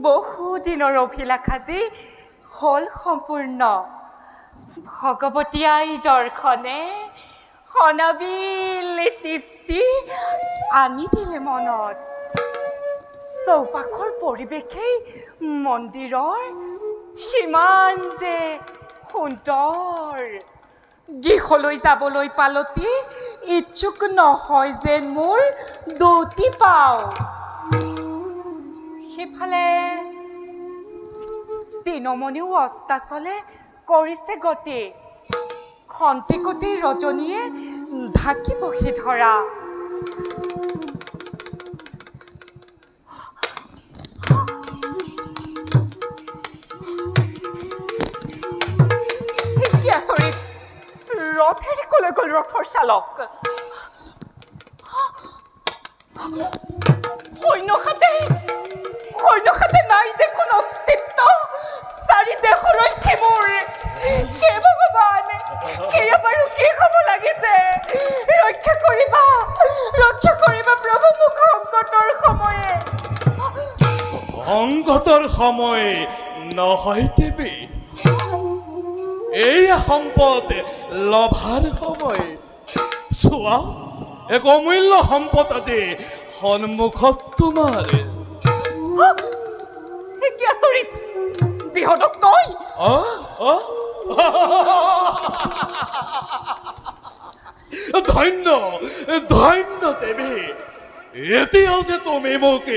বহুদিনৰ অভিলাষাজি হ'ল সম্পূৰ্ণ। ভগৱতী আই দৰ্শনে সনাবিলে তৃপ্তি আনি দিলে মনত। চৌপাশৰ পৰিৱেশেই মন্দিৰৰ সিমান যে সুন্দৰ। গৃহলৈ যাবলৈ পালতি ইচ্ছুক নহয় যেন মোৰ দৌতি পাওঁ। সেইফালে দিনমণিও অস্তাচলে কৰিছে গতি। খন্তেকতে ৰজনীয়ে ঢাকি বহি ধৰা। কি আচৰিত, ৰথেৰে কলৈ গ'ল ৰথৰ চালক? সৈন্যখাতে নাই দেখোন অস্তিত্ব। চাৰি দেশৰ ৰক্ষী মোৰ। হে ভগৱান, সেয়া বাৰু কি হ'ব লাগিছে? ৰক্ষা কৰিবা প্ৰভু মোক সংকটৰ সময়ে। সংকটৰ সময় নহয় দেৱী, এই সম্পদ লভাৰ সময়। চোৱা, এক অমূল্য সম্পদ আজি সন্মুখত তোমাৰ। কি আচৰিত, বিহদক তই? ধন্য ধন্য দেৱী, এতিয়াও যে তুমি মোক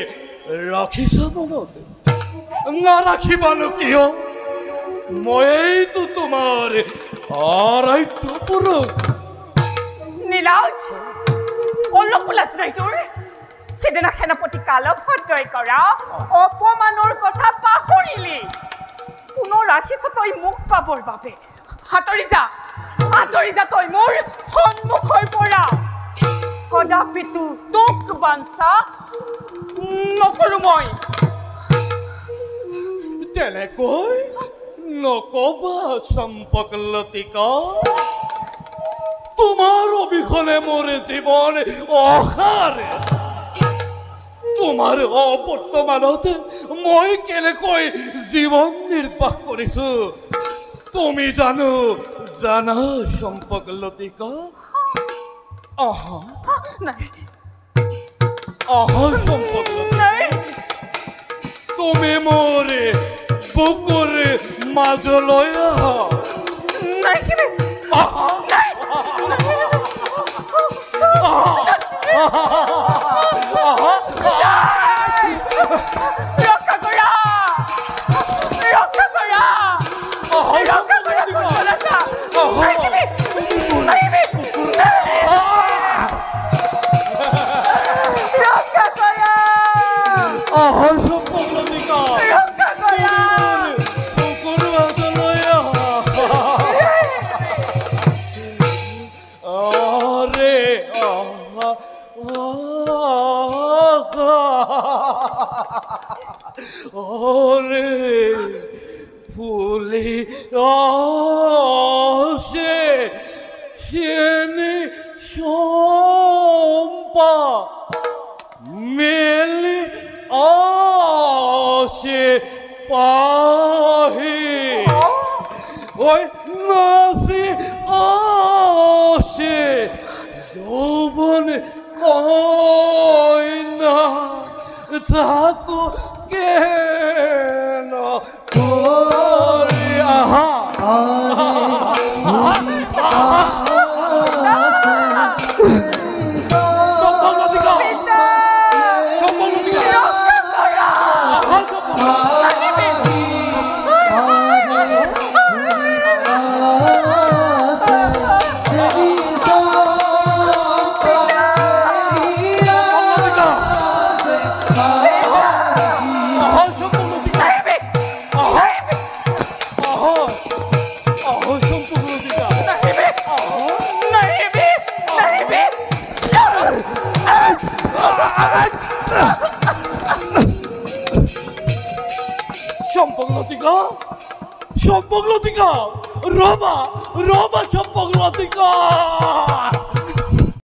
ৰাখিছা মনত। নাৰাখিবানো কিয়? মইতো তোমাৰ আৰাধ্য পুৰুষ। নীলাজ, অলপ লাজ নাই তোৰ? সেদিনা সেনাপতি কালভদ্ৰই কৰা অপমানৰ কথা পাহৰিলি? পুনৰ ৰাখিছ তই মোক পাবৰ বাবে। আঁতৰি যা তই মোৰ সন্মুখৰ পৰা। কদাপিতো তোক বাঞ্ছা নকৰো মই। তেনেকৈ নকবা চম্পকলতিকা, তোমাৰ অবিহনে মোৰ জীৱন অসাৰ। তোমাৰ অবৰ্তমানত মই কেনেকৈ জীৱন নিৰ্বাহ কৰিছো তুমি জানা চম্পকলতিকা? চম্পকলতিকা, তুমি মোৰ বুকুৰ মাজলৈ ফুলি সেনে সম্পা মেলি আসে পাহি ওই নাসি আসে যৌবন কইনা থাকো কেন সম্পকলতিকা, রবা সম্পকলতিকা।